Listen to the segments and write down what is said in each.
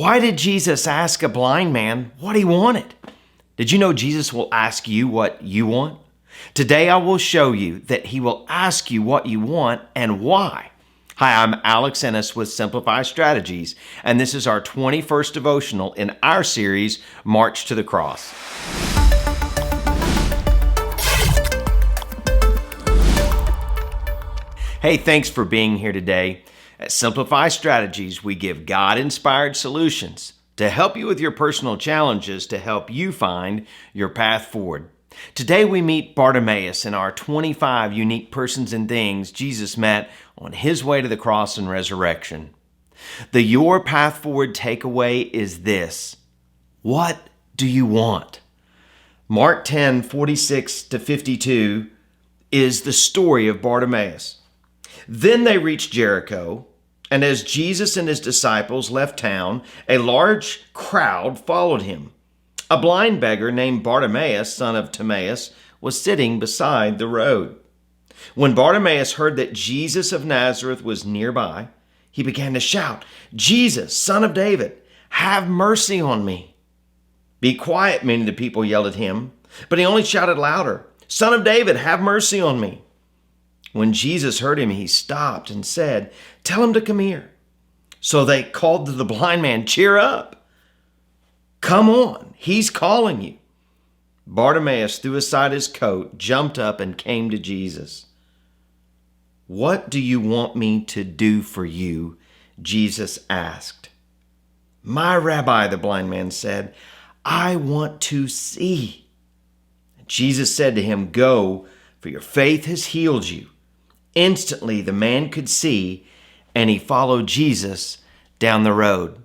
Why did Jesus ask a blind man what he wanted? Did you know Jesus will ask you what you want? Today I will show you that he will ask you what you want and why. Hi, I'm Alex Ennis with Simplify Strategies, and this is our 21st devotional in our series, March to the Cross. Hey, thanks for being here today. At Simplify Strategies, we give God-inspired solutions to help you with your personal challenges to help you find your path forward. Today we meet Bartimaeus in our 25 unique persons and things Jesus met on his way to the cross and resurrection. The Your Path Forward takeaway is this: what do you want? Mark 10:46-52 is the story of Bartimaeus. Then they reached Jericho, and as Jesus and his disciples left town, a large crowd followed him. A blind beggar named Bartimaeus, son of Timaeus, was sitting beside the road. When Bartimaeus heard that Jesus of Nazareth was nearby, he began to shout, "Jesus, son of David, have mercy on me." "Be quiet," many of the people yelled at him, but he only shouted louder, "Son of David, have mercy on me." When Jesus heard him, he stopped and said, "Tell him to come here." So they called to the blind man, "Cheer up. Come on, he's calling you." Bartimaeus threw aside his coat, jumped up, and came to Jesus. "What do you want me to do for you?" Jesus asked. "My rabbi," the blind man said, "I want to see." Jesus said to him, "Go, for your faith has healed you." Instantly, the man could see, and he followed Jesus down the road.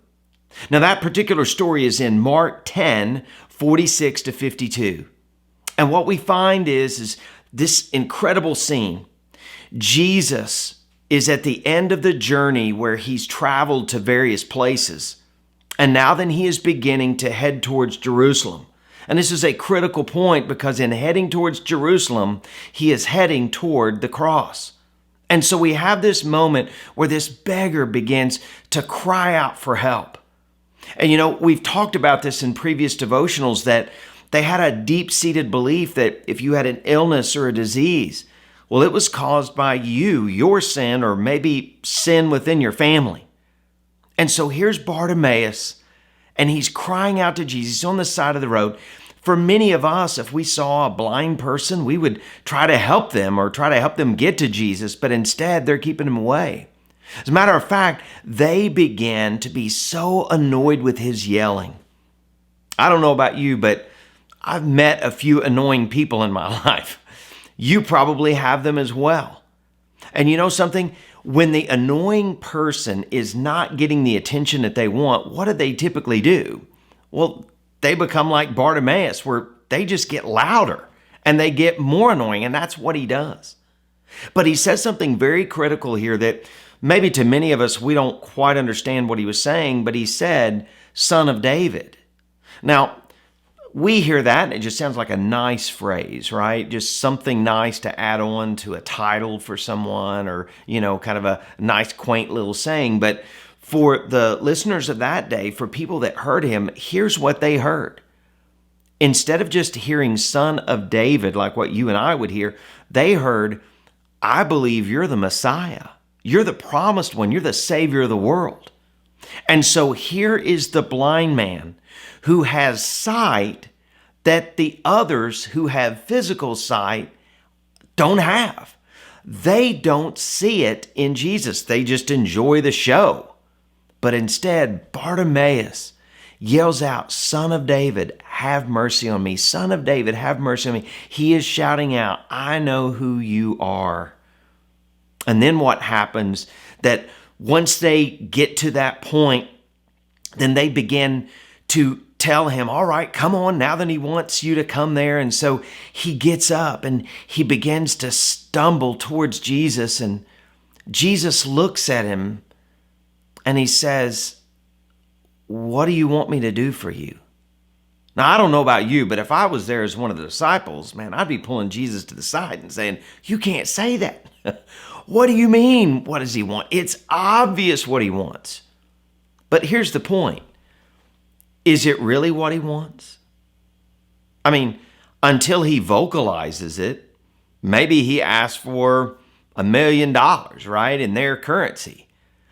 Now, that particular story is in Mark 10:46-52. And what we find is this incredible scene. Jesus is at the end of the journey where he's traveled to various places. And now then he is beginning to head towards Jerusalem. And this is a critical point because in heading towards Jerusalem, he is heading toward the cross. And so we have this moment where this beggar begins to cry out for help. And we've talked about this in previous devotionals that they had a deep-seated belief that if you had an illness or a disease, well, it was caused by you, your sin, or maybe sin within your family. And so here's Bartimaeus, and he's crying out to Jesus. He's on the side of the road. For many of us, if we saw a blind person, we would try to help them or try to help them get to Jesus, but instead they're keeping him away. As a matter of fact, they began to be so annoyed with his yelling. I don't know about you, but I've met a few annoying people in my life. You probably have them as well. And you know something? When the annoying person is not getting the attention that they want, what do they typically do? Well, they become like Bartimaeus, where they just get louder and they get more annoying, and that's what he does. But he says something very critical here that maybe to many of us, we don't quite understand what he was saying, but he said, "Son of David." Now, we hear that and it just sounds like a nice phrase, right? Just something nice to add on to a title for someone or, kind of a nice, quaint little saying. But for the listeners of that day, for people that heard him, here's what they heard. Instead of just hearing "Son of David," like what you and I would hear, they heard, "I believe you're the Messiah. You're the promised one. You're the Savior of the world." And so here is the blind man who has sight that the others who have physical sight don't have. They don't see it in Jesus. They just enjoy the show. But instead, Bartimaeus yells out, "Son of David, have mercy on me. Son of David, have mercy on me." He is shouting out, "I know who you are." And then what happens that once they get to that point, then they begin to tell him, "All right, come on," now that he wants you to come there. And so he gets up and he begins to stumble towards Jesus. And Jesus looks at him and he says, "What do you want me to do for you?" Now, I don't know about you, but if I was there as one of the disciples, man, I'd be pulling Jesus to the side and saying, "You can't say that." What do you mean? What does he want? It's obvious what he wants. But here's the point. Is it really what he wants? I mean, until he vocalizes it, maybe he asks for $1 million, right, in their currency.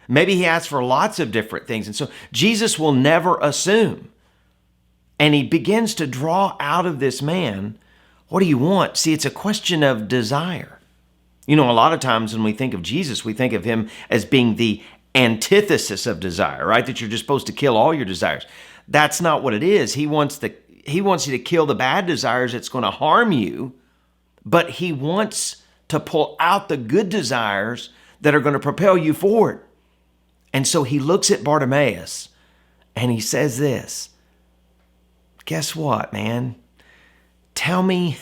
Maybe he asks for lots of different things. And so Jesus will never assume. And he begins to draw out of this man, what do you want? See, it's a question of desire. You know, a lot of times when we think of Jesus, we think of him as being the antithesis of desire, right? That you're just supposed to kill all your desires. That's not what it is. He wants you to kill the bad desires that's going to harm you, but he wants to pull out the good desires that are going to propel you forward. And so he looks at Bartimaeus and he says this, guess what, man? Tell me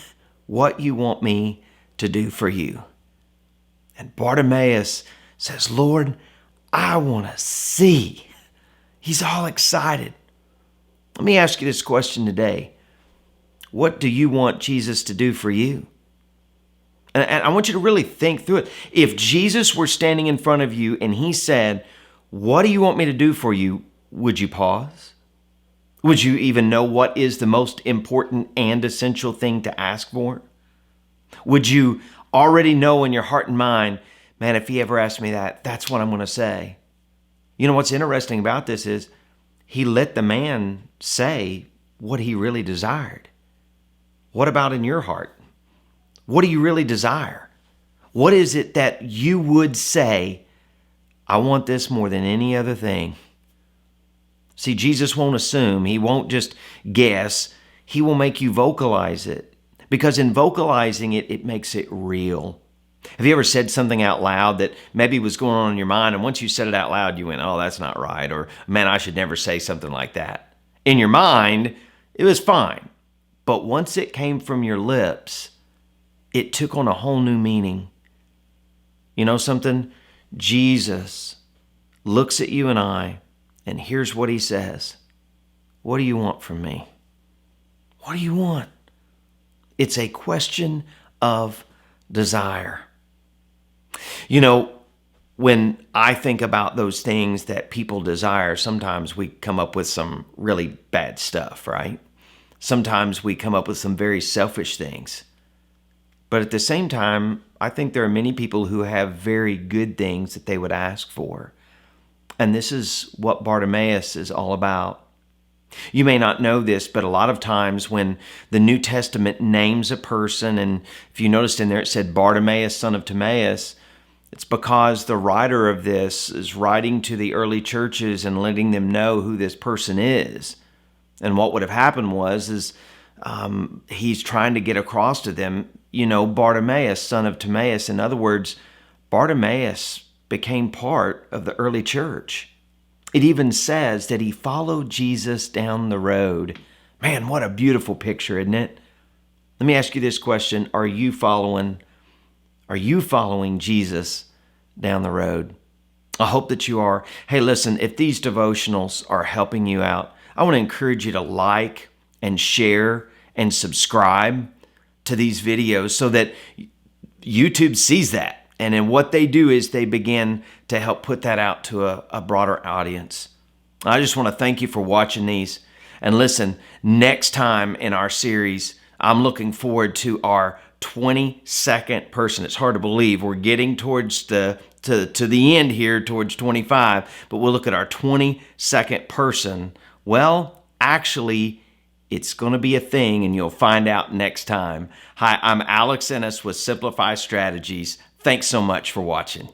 what you want me to do for you. And Bartimaeus says, Lord, I want to see. He's all excited. Let me ask you this question today. What do you want Jesus to do for you? And I want you to really think through it. If Jesus were standing in front of you and he said, what do you want me to do for you? Would you pause? Would you even know what is the most important and essential thing to ask for? Would you already know in your heart and mind, man, if he ever asked me that, that's what I'm going to say? You know, what's interesting about this is he let the man say what he really desired. What about in your heart? What do you really desire? What is it that you would say, I want this more than any other thing? See, Jesus won't assume. He won't just guess. He will make you vocalize it. Because in vocalizing it, it makes it real. Have you ever said something out loud that maybe was going on in your mind, and once you said it out loud, you went, oh, that's not right, or man, I should never say something like that. In your mind, it was fine. But once it came from your lips, it took on a whole new meaning. You know something? Jesus looks at you and I, and here's what he says. What do you want from me? What do you want? It's a question of desire. You know, when I think about those things that people desire, sometimes we come up with some really bad stuff, right? Sometimes we come up with some very selfish things. But at the same time, I think there are many people who have very good things that they would ask for. And this is what Bartimaeus is all about. You may not know this, but a lot of times when the New Testament names a person, and if you noticed in there it said Bartimaeus, son of Timaeus, it's because the writer of this is writing to the early churches and letting them know who this person is. And what would have happened was he's trying to get across to them, you know, Bartimaeus, son of Timaeus. In other words, Bartimaeus became part of the early church. It even says that he followed Jesus down the road. Man, what a beautiful picture, isn't it? Let me ask you this question. Are you following Jesus down the road? I hope that you are. Hey, listen, if these devotionals are helping you out, I want to encourage you to like and share and subscribe to these videos so that YouTube sees that. And then what they do is they begin to help put that out to a broader audience. I just want to thank you for watching these. And listen, next time in our series, I'm looking forward to our 22nd person. It's hard to believe we're getting towards to the end here, towards 25, but we'll look at our 22nd person. Well, actually, it's going to be a thing, and you'll find out next time. Hi, I'm Alex Ennis with Simplify Strategies. Thanks so much for watching.